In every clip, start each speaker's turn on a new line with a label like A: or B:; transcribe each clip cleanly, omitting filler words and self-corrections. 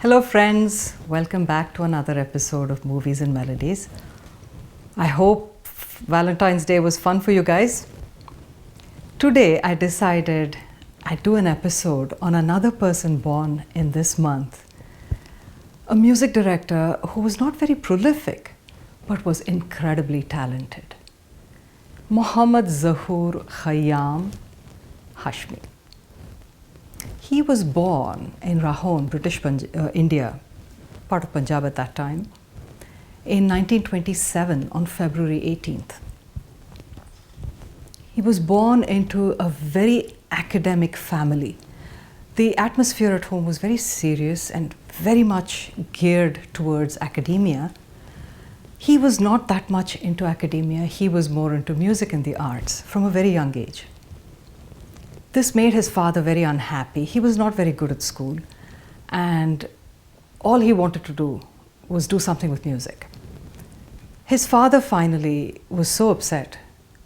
A: Hello friends, welcome back to another episode of Movies and Melodies. I hope Valentine's Day was fun for you guys. Today I decided I'd do an episode on another person born in this month. A music director who was not very prolific but was incredibly talented. Mohammad Zahoor Khayyam Hashmi. He was born in Rahon, British India, part of Punjab at that time, in 1927 on February 18th. He was born into a very academic family. The atmosphere at home was very serious and very much geared towards academia. He was not that much into academia, he was more into music and the arts from a very young age. This made his father very unhappy. He was not very good at school, and all he wanted to do was do something with music. His father finally was so upset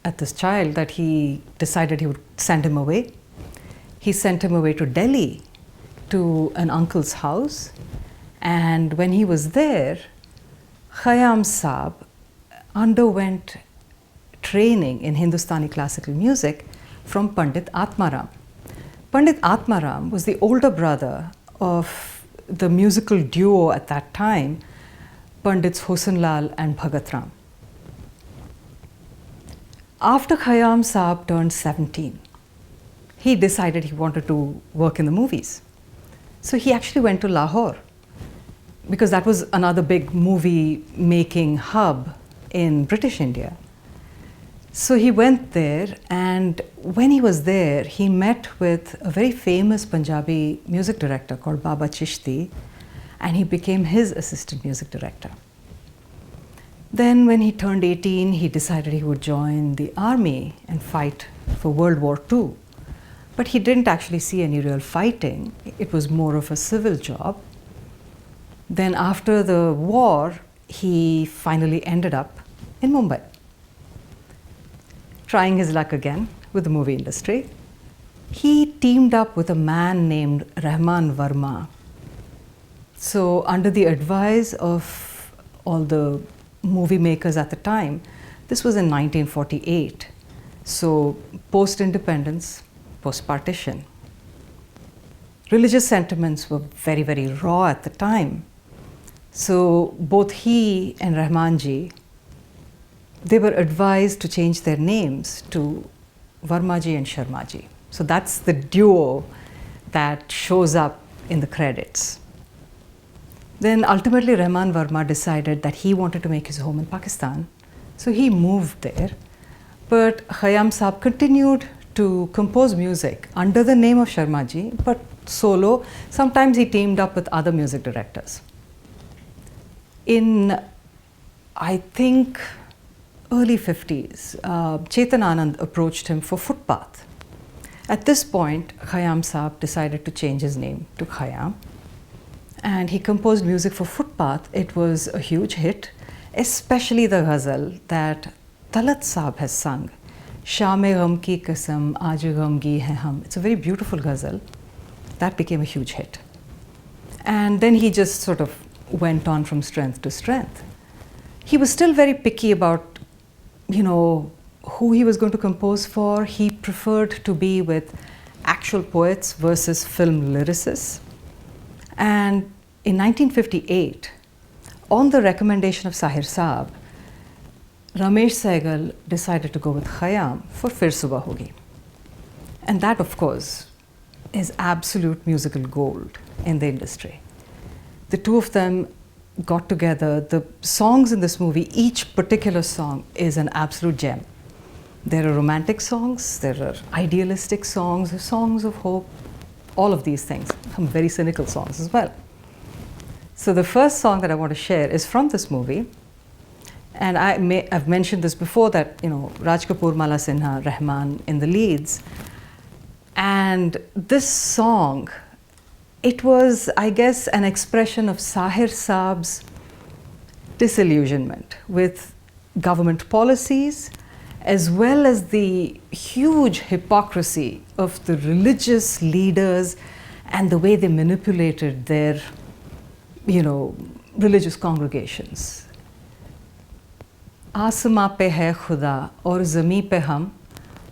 A: at this child that he decided he would send him away. He sent him away to Delhi to an uncle's house, and when he was there, Khayyam Saab underwent training in Hindustani classical music from Pandit Atmaram. Pandit Atmaram was the older brother of the musical duo at that time, Pandits Husn Lal and Bhagat Ram. After Khayyam Saab turned 17, he decided he wanted to work in the movies. So he actually went to Lahore, because that was another big movie making hub in British India. So he went there, and when he was there, he met with a very famous Punjabi music director called Baba Chishti, and he became his assistant music director. Then when he turned 18, he decided he would join the army and fight for World War II. But he didn't actually see any real fighting. It was more of a civil job. Then after the war, he finally ended up in Mumbai, trying his luck again with the movie industry. He teamed up with a man named Rahman Verma. So under the advice of all the movie makers at the time, this was in 1948. So post-independence, post-partition. Religious sentiments were very, very raw at the time. So both he and Rahmanji, they were advised to change their names to Vermaji and Sharmaji. So that's the duo that shows up in the credits. Then ultimately Rahman Verma decided that he wanted to make his home in Pakistan. So he moved there. But Khayyam Saab continued to compose music under the name of Sharmaji, but solo. Sometimes he teamed up with other music directors. In, I think, early 50s, Chetan Anand approached him for Footpath. At this point, Khayyam Saab decided to change his name to Khayyam, and he composed music for Footpath. It was a huge hit, especially the ghazal that Talat Saab has sung, Shame Gham Ki Kasam, Aaj Gham Gi Hai Hum. It's a very beautiful ghazal. That became a huge hit. And then he just sort of went on from strength to strength. He was still very picky about who he was going to compose for. He preferred to be with actual poets versus film lyricists. And in 1958, on the recommendation of Sahir Saab, Ramesh Sehgal decided to go with Khayyam for Fir Subah Hogi. And that, of course, is absolute musical gold in the industry. The two of them got together. The songs in this movie, each particular song is an absolute gem. There are romantic songs, there are idealistic songs, songs of hope, all of these things, some very cynical songs as well. So the first song that I want to share is from this movie, and I've mentioned this before that, Raj Kapoor, Mala Sinha, Rahman in the leads. And this song, it was, I guess, an expression of Sahir Saab's disillusionment with government policies, as well as the huge hypocrisy of the religious leaders and the way they manipulated their religious congregations. आसमां पे है खुदा और ज़मीं पे हम,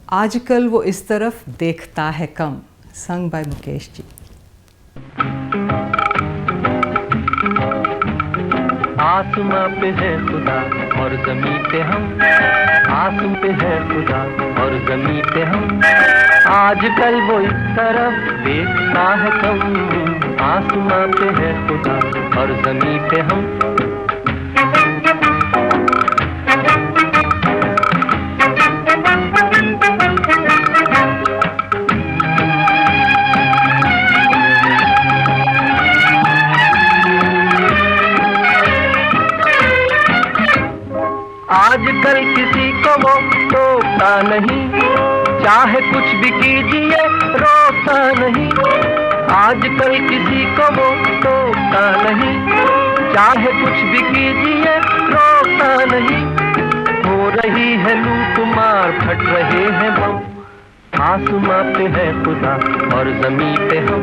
A: आजकल वो इस तरफ देखता है कम. Sung by Mukesh ji.
B: आसमां पे है खुदा और ज़मीं पे हम, आसमां पे है खुदा और ज़मीं पे हम, आजकल वो इस तरफ देखता है कम. आसमां पे है खुदा और ज़मीं पे हम. आजकल किसी को वो टोकता नहीं, चाहे कुछ भी कीजिए रोकता नहीं. आजकल किसी को वो टोकता नहीं, चाहे कुछ भी कीजिए रोकता नहीं. हो रही है लूट मार, फट रहे हैं बम, आसमां पे है खुदा और ज़मीं पे हम,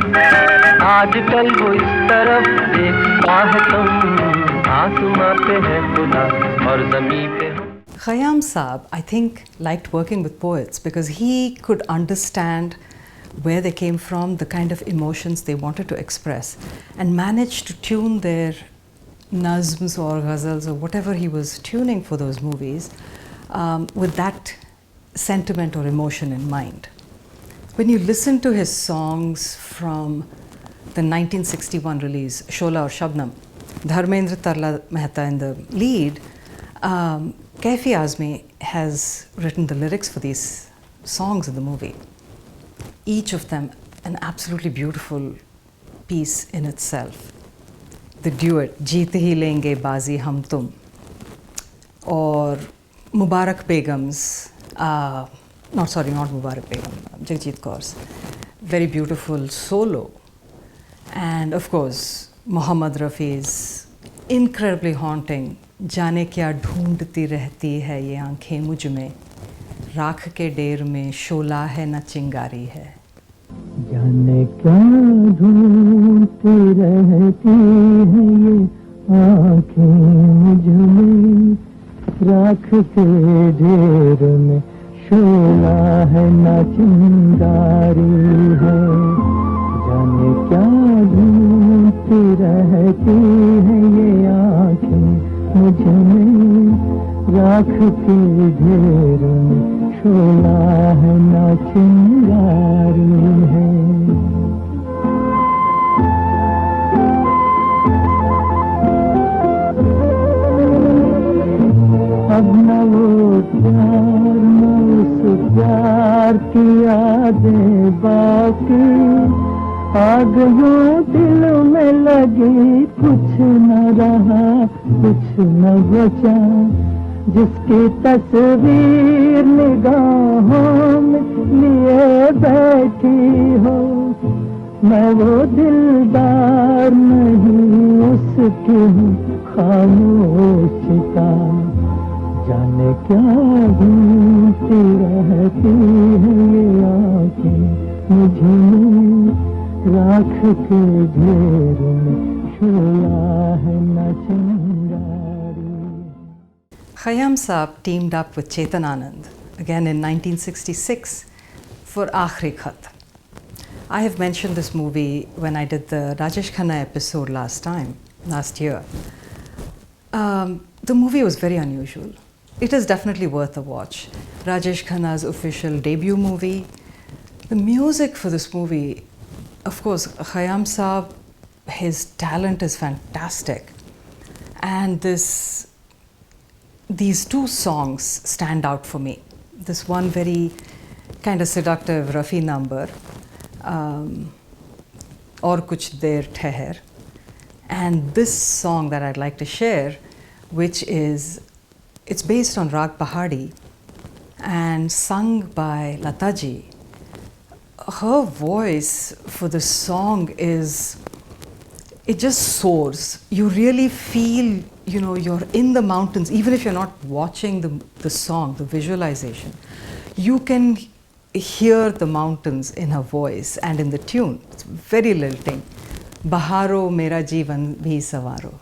B: आजकल वो इस तरफ देखता है कम. आसमां पे है खुदा और ज़मीं पे हम.
A: Khayyam Saab, I think, liked working with poets because he could understand where they came from, the kind of emotions they wanted to express, and managed to tune their nazms or ghazals or whatever he was tuning for those movies with that sentiment or emotion in mind. When you listen to his songs from the 1961 release, Shola or Shabnam, Dharmendra Tarla Mehta in the lead, Kaifi Azmi has written the lyrics for these songs in the movie. Each of them an absolutely beautiful piece in itself. The duet, Jeet Hi Lenge Bazi Hum Tum, or Mubarak Begum's, not Mubarak Begum, Jagjit Kaur's very beautiful solo. And of course, Mohammad Rafi's incredibly haunting, जाने क्या ढूंढती रहती है ये आंखें मुझ में, राख के डेर में शोला है न चिंगारी है.
B: जाने क्या ढूंढती रहती है ये आंखें मुझ में, राख के ढेर में शोला है न चिंगारी है. जाने क्या ढूंढती रहती है ये आंखें मुझ में, राख के ढेर में शोला है न चिंगारी है. अब न वो प्यार न उस प्यार की यादें बाकी, आग यूं दिल में लगी, कुछ न रहा कुछ न बचा, जिसकी तस्वीर निगाहों में लिए बैठी हो. मैं वो दिलदार नहीं उसकी खामोशी का, जाने क्या ढूंढती रहती है ये आंखें मुझ में, राख के ढेर में शोला है न चिंगारी.
A: Khayyam Saab teamed up with Chetan Anand again in 1966 for Aakhri Khat. I have mentioned this movie when I did the Rajesh Khanna episode last year. The movie was very unusual. It is definitely worth a watch. Rajesh Khanna's official debut movie. The music for this movie, of course, Khayyam Saab, his talent is fantastic. And these two songs stand out for me. This one very kind of seductive Rafi number, Aur Kuch Der Theher, and this song that I'd like to share, which it's based on Rag Pahadi and sung by Lata ji. Her voice for the song it just soars. You really feel, you're in the mountains, even if you're not watching the song, the visualization. You can hear the mountains in her voice and in the tune. It's very lilting, बहारो मेरा जीवन भी सवारो.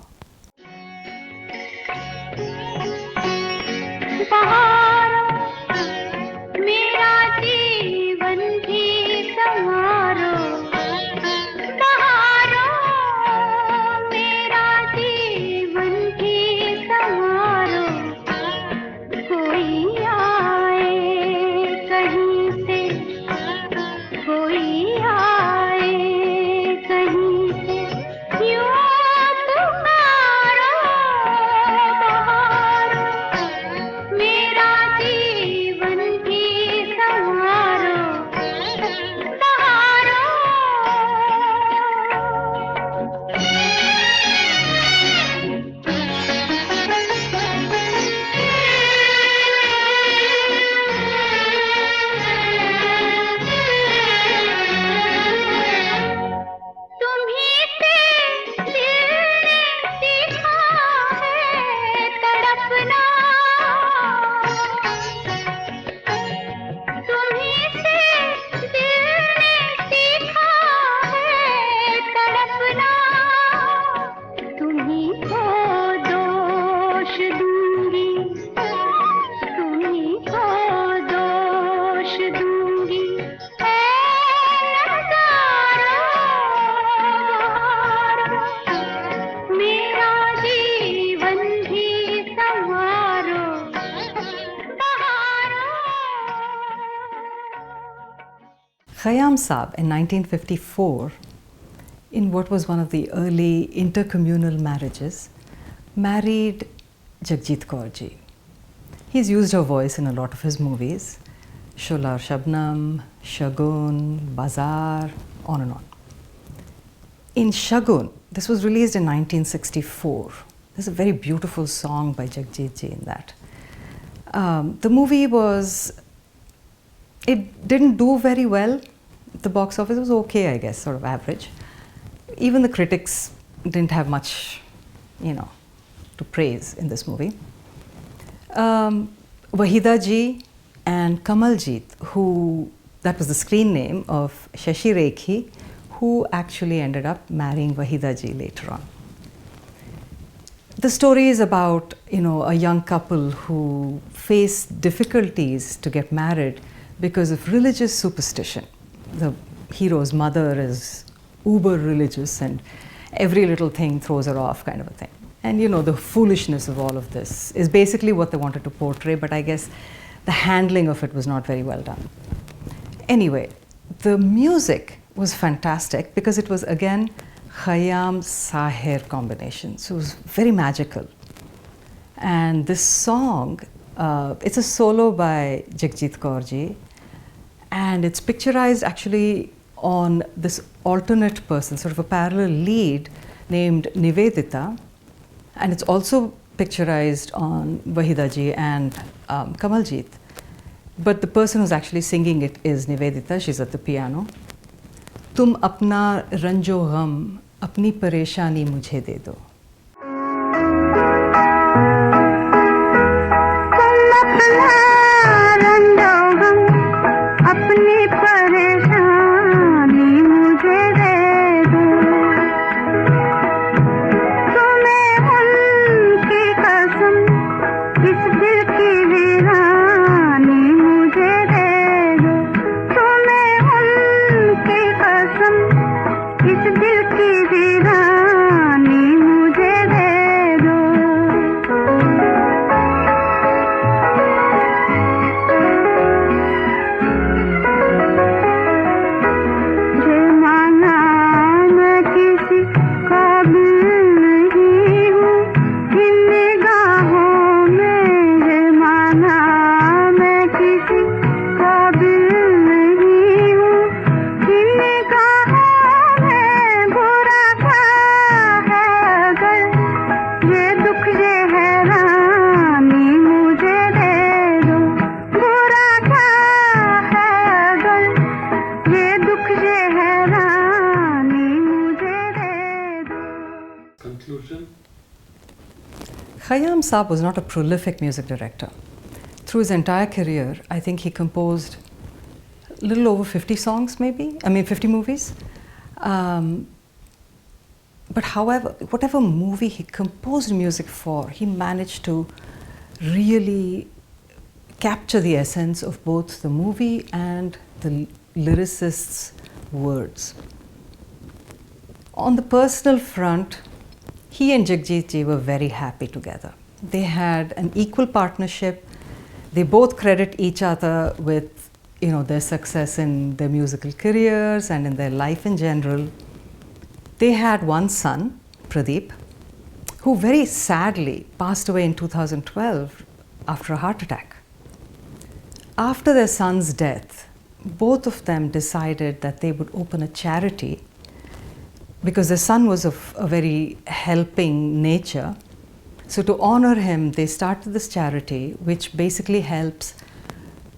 A: Khayyam Saab in 1954, in what was one of the early intercommunal marriages, married Jagjit Kaur ji. He's used her voice in a lot of his movies, Shola Aur Shabnam, Shagun, Bazaar, on and on. In Shagun, this was released in 1964. There's a very beautiful song by Jagjit ji in that. The movie it didn't do very well. The box office was okay, I guess, sort of average. Even the critics didn't have much, to praise in this movie. Wahida ji and Kamaljeet, that was the screen name of Shashi Rekhi, who actually ended up marrying Wahida ji later on. The story is about, a young couple who face difficulties to get married because of religious superstition. The hero's mother is uber religious and every little thing throws her off, kind of a thing. And the foolishness of all of this is basically what they wanted to portray, but I guess the handling of it was not very well done. Anyway, the music was fantastic because it was again Khayyam Saher combination, so it was very magical. And this song, it's a solo by Jagjit Kaur ji, and it's picturized actually on this alternate person, sort of a parallel lead named Nivedita, and it's also picturized on Wahida ji and Kamaljeet. But the person who's actually singing it is Nivedita, she's at the piano. Tum apna ranjo gham, apni pareshani mujhe de do. Khayyam Saab was not a prolific music director. Through his entire career, I think he composed a little over 50 songs maybe, 50 movies. But however, whatever movie he composed music for, he managed to really capture the essence of both the movie and the lyricist's words. On the personal front, he and Jagjit ji were very happy together. They had an equal partnership. They both credit each other with, their success in their musical careers and in their life in general. They had one son, Pradeep, who very sadly passed away in 2012 after a heart attack. After their son's death, both of them decided that they would open a charity because their son was of a very helping nature. So to honor him, they started this charity which basically helps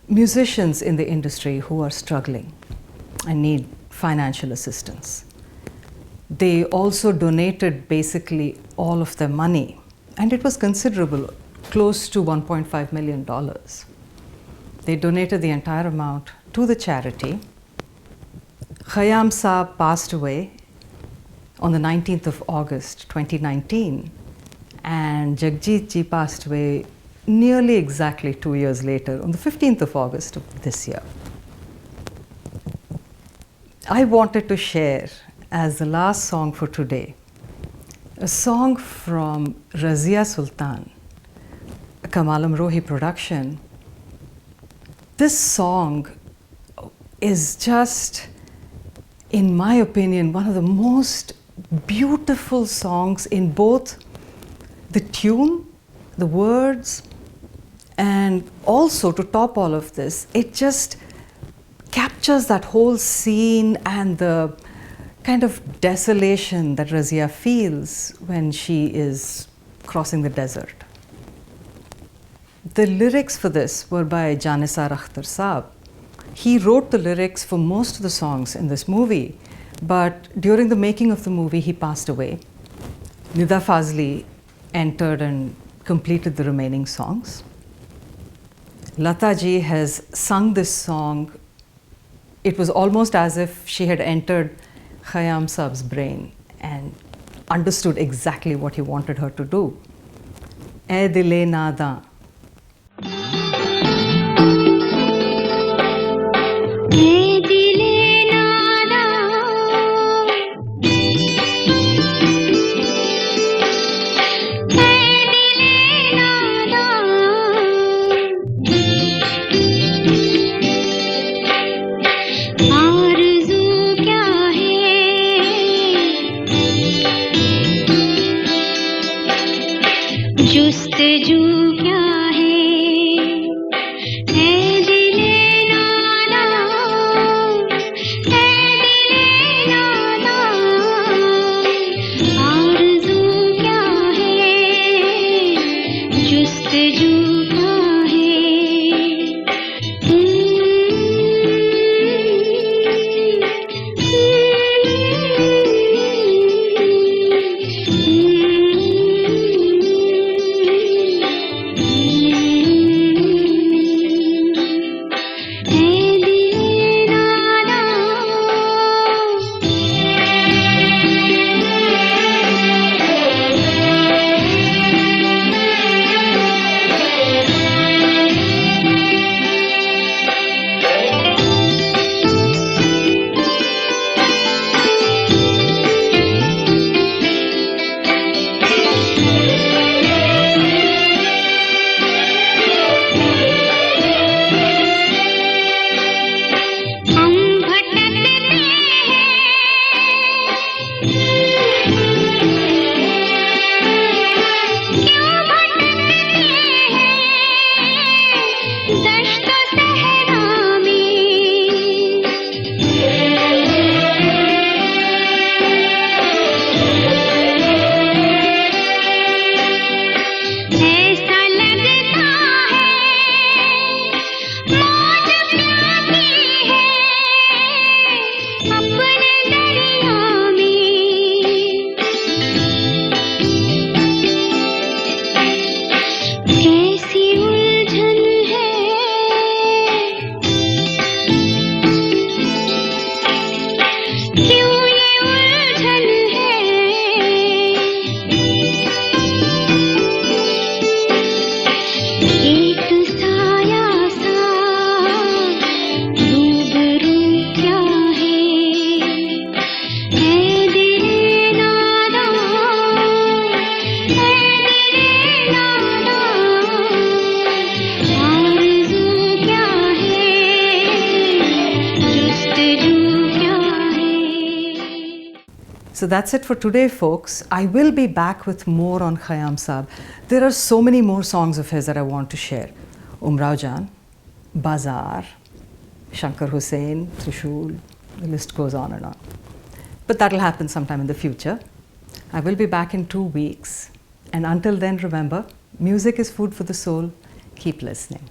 A: musicians in the industry who are struggling and need financial assistance. They also donated basically all of their money, and it was considerable, close to $1.5 million. They donated the entire amount to the charity. Khayyam Saab passed away on the 19th of August 2019, and Jagjit ji passed away nearly exactly 2 years later, on the 15th of August of this year. I wanted to share, as the last song for today, a song from Razia Sultan, a Kamal Amrohi production. This song is just, in my opinion, one of the most beautiful songs in both the tune, the words, and also, to top all of this, it just captures that whole scene and the kind of desolation that Razia feels when she is crossing the desert. The lyrics for this were by Janisar Akhtar Saab. He wrote the lyrics for most of the songs in this movie, but during the making of the movie, he passed away. Nida Fazli entered and completed the remaining songs. Lata ji has sung this song. It was almost as if she had entered Khayyam Saab's brain and understood exactly what he wanted her to do. "Ae dile nada."
C: जुस्तजू क्या
A: So that's it for today, folks. I will be back with more on Khayyam Saab. There are so many more songs of his that I want to share. Umrao Jaan, Bazaar, Shankar Hussain, Trishul, the list goes on and on. But that'll happen sometime in the future. I will be back in 2 weeks. And until then, remember, music is food for the soul. Keep listening.